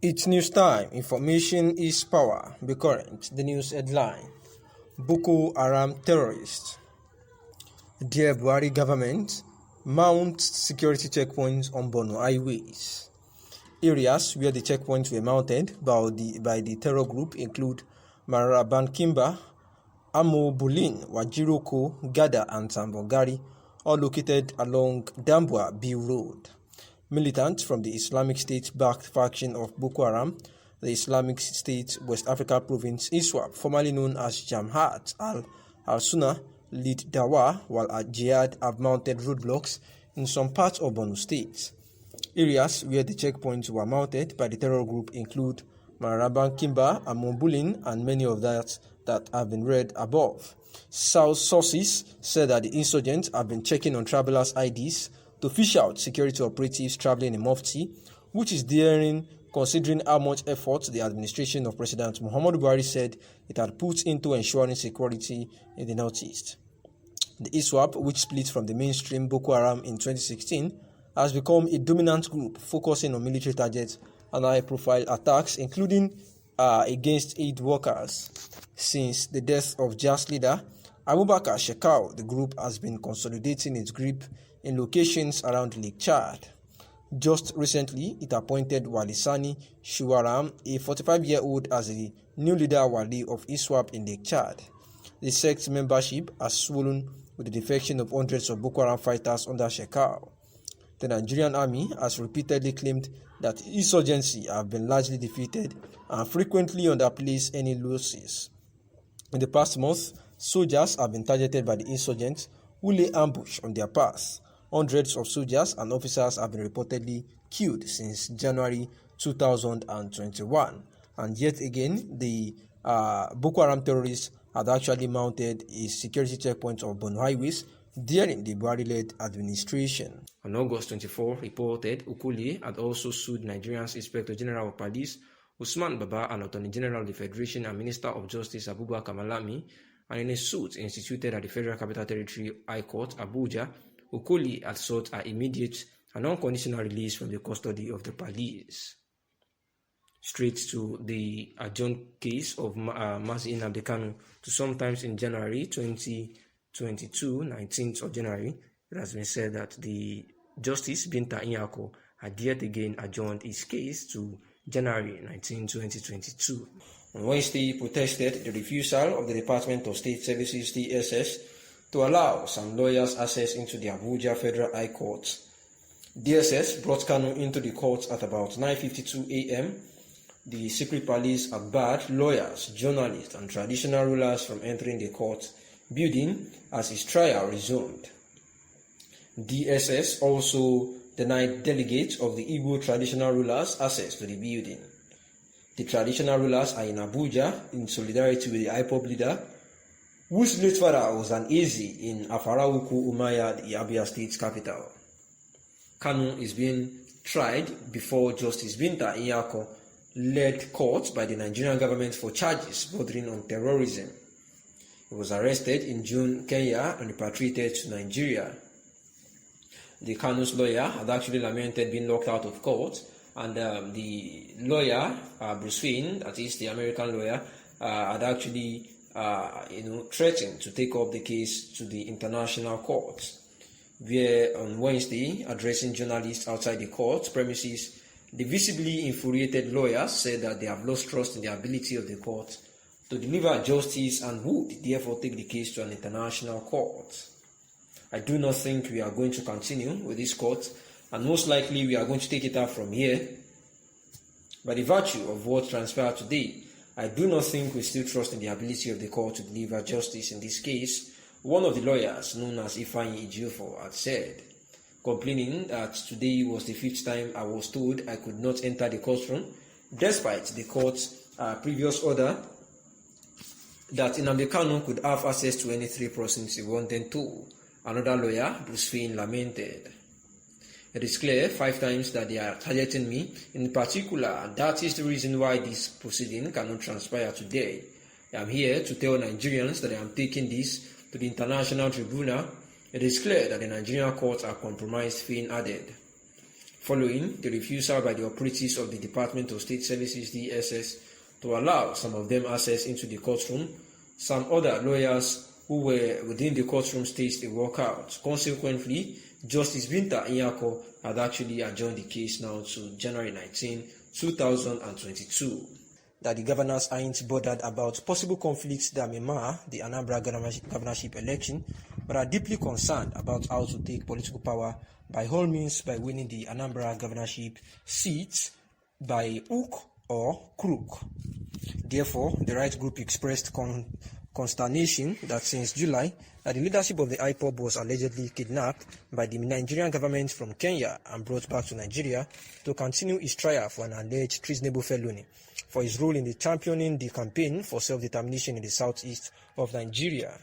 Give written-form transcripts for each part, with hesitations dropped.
It's news time. Information is power. Be current. The news headline: Bokohårãm terrorists. Dear Buhari government, mount security checkpoints on Borno highways. Areas where the checkpoints were mounted by the terror group include Marabankimba, Amobulin, Wajiroko, Gada, and Sambongari, all located along Dambwa Biu Road. Militants from the Islamic State-backed faction of Boko Haram, the Islamic State West Africa Province ISWAP, formerly known as Jamhat al-Sunnah, lead Dawa, while Jihad have mounted roadblocks in some parts of Borno State. Areas where the checkpoints were mounted by the terror group include Marabankimba, Amobulin, and many of that have been read above. South sources said that the insurgents have been checking on travelers' IDs to fish out security operatives traveling in Mufti, which is daring considering how much effort the administration of President Muhammadu Buhari said it had put into ensuring security in the northeast. The ISWAP, which split from the mainstream Boko Haram in 2016, has become a dominant group focusing on military targets and high-profile attacks, including against aid workers. Since the death of JAS leader Abubakar Shekau, the group has been consolidating its grip in locations around Lake Chad. Just recently, it appointed Wali Sani Shuwaram, a 45-year-old, as the new leader Wali of ISWAP in Lake Chad. The sect's membership has swollen with the defection of hundreds of Boko Haram fighters under Shekau. The Nigerian army has repeatedly claimed that insurgency have been largely defeated and frequently underplays any losses. In the past month, soldiers have been targeted by the insurgents who lay ambush on their path. Hundreds of soldiers and officers have been reportedly killed since January 2021. And yet again, the Boko Haram terrorists had actually mounted a security checkpoint of Borno highways during the Buhari-led administration. On August 24, reported Ukuli had also sued Nigeria's Inspector General of Police Usman Baba and Attorney General of the Federation and Minister of Justice Abubakar Malami, and in a suit instituted at the Federal Capital Territory High Court, Abuja, Ukuli had sought her immediate and unconditional release from the custody of the police. Straight to the adjourned case of Mazi Nnamdi Kanu to sometimes in January 2022, 19th of January, it has been said that the Justice Binta Nyako had yet again adjourned his case to January 19, 2022. On Wednesday, he protested the refusal of the Department of State Services (DSS) to allow some lawyers access into the Abuja Federal High Court. DSS brought Kanu into the court at about 9:52 a.m. The secret police had barred lawyers, journalists, and traditional rulers from entering the court building as his trial resumed. DSS also denied delegates of the Igbo traditional rulers access to the building. The traditional rulers are in Abuja in solidarity with the IPOB leader, whose late father was an AZ in Afarawuku Umaya, the Abia State capital. Kanu is being tried before Justice Binta Nyako led court by the Nigerian government for charges bordering on terrorism. He was arrested in June, Kenya, and repatriated to Nigeria. The Kanu's lawyer had actually lamented being locked out of court, and the lawyer, Bruce Finn, that is the American lawyer, had actually threatened to take up the case to the international court. Where on Wednesday, addressing journalists outside the court premises, the visibly infuriated lawyers said that they have lost trust in the ability of the court to deliver justice and would therefore take the case to an international court. I do not think we are going to continue with this court, and most likely we are going to take it out from here. By the virtue of what transpired today, I do not think we still trust in the ability of the court to deliver justice in this case, one of the lawyers, known as Ifeanyi Ejiofor, had said, complaining that today was the 5th time I was told I could not enter the courtroom, despite the court's previous order that Nnamdi Kanu could have access to any 3 persons he wanted to. Another lawyer, Bruce Finn, lamented. It is clear 5 times that they are targeting me in particular, and that is the reason why this proceeding cannot transpire today. I am here to tell Nigerians that I am taking this to the international tribunal. It is clear that the Nigerian courts are compromised, Finn added. following the refusal by the operatives of the Department of State Services (DSS) to allow some of them access into the courtroom. Some other lawyers who were within the courtroom staged a walkout. Consequently, Justice Binta Nyako had actually adjourned the case now to January 19, 2022. That the governors aren't bothered about possible conflicts that may mar the Anambra governorship election, but are deeply concerned about how to take political power by all means by winning the Anambra governorship seats by hook or crook. Therefore, the right group expressed consternation that since July, that the leadership of the IPOB was allegedly kidnapped by the Nigerian government from Kenya and brought back to Nigeria to continue its trial for an alleged treasonable felony for his role in the championing the campaign for self-determination in the southeast of Nigeria.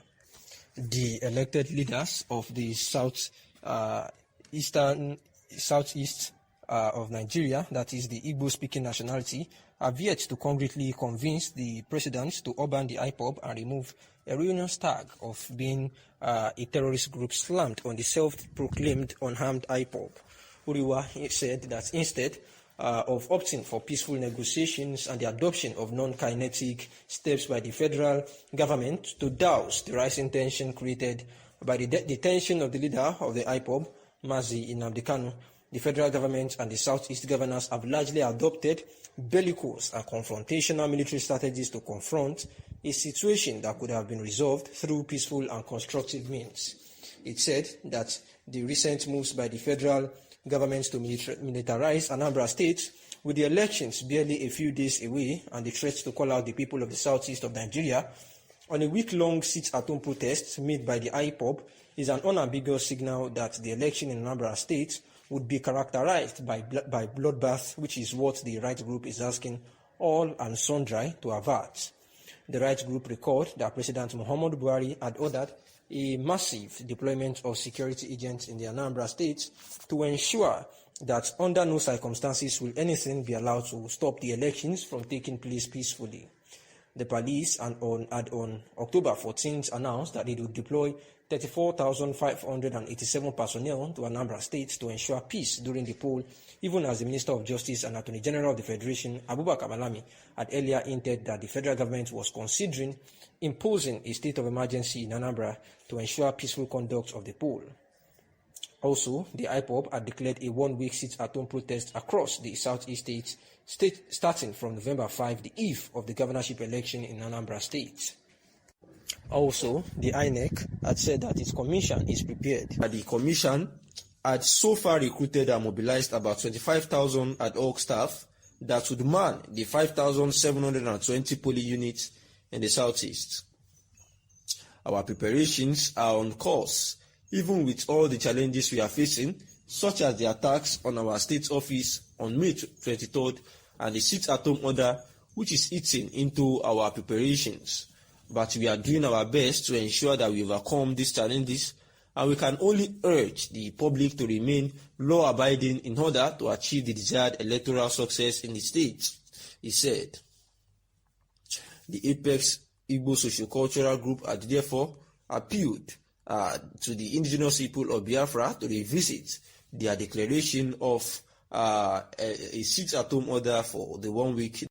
The elected leaders of the southeast of Nigeria, that is the Igbo-speaking nationality, have yet to concretely convince the president to ban the IPOB and remove a ruinous tag of being a terrorist group slammed on the self-proclaimed unharmed IPOB. Uriwa said that instead of opting for peaceful negotiations and the adoption of non-kinetic steps by the federal government to douse the rising tension created by the detention of the leader of the IPOB, Mazi Nnamdi Kanu, the federal government and the southeast governors have largely adopted bellicose and confrontational military strategies to confront a situation that could have been resolved through peaceful and constructive means. It said that the recent moves by the federal government to militarize Anambra State, with the elections barely a few days away and the threat to call out the people of the southeast of Nigeria on a week-long sit-at-home protest made by the IPOB, is an unambiguous signal that the election in Anambra State would be characterized by bloodbath, which is what the right group is asking all and sundry to avert. The right group recalled that President Muhammadu Buhari had ordered a massive deployment of security agents in the Anambra State to ensure that under no circumstances will anything be allowed to stop the elections from taking place peacefully. The police had on October 14th announced that it would deploy 34,587 personnel to Anambra State to ensure peace during the poll, even as the Minister of Justice and Attorney General of the Federation, Abubakar Malami, had earlier hinted that the federal government was considering imposing a state of emergency in Anambra to ensure peaceful conduct of the poll. Also, the IPOB had declared a one-week sit-at-home protest across the southeast state starting from November 5, the eve of the governorship election in Anambra State. Also, the INEC had said that its commission is prepared. The commission had so far recruited and mobilized about 25,000 ad hoc staff that would man the 5,720 polling units in the southeast. Our preparations are on course, even with all the challenges we are facing, such as the attacks on our state office on May 23rd and the sit-at-home order, which is eating into our preparations. But we are doing our best to ensure that we overcome these challenges, and we can only urge the public to remain law-abiding in order to achieve the desired electoral success in the state, he said. The Apex Igbo Socio-Cultural Group had therefore appealed to the indigenous people of Biafra to revisit their declaration of a sit-at-home order for the 1 week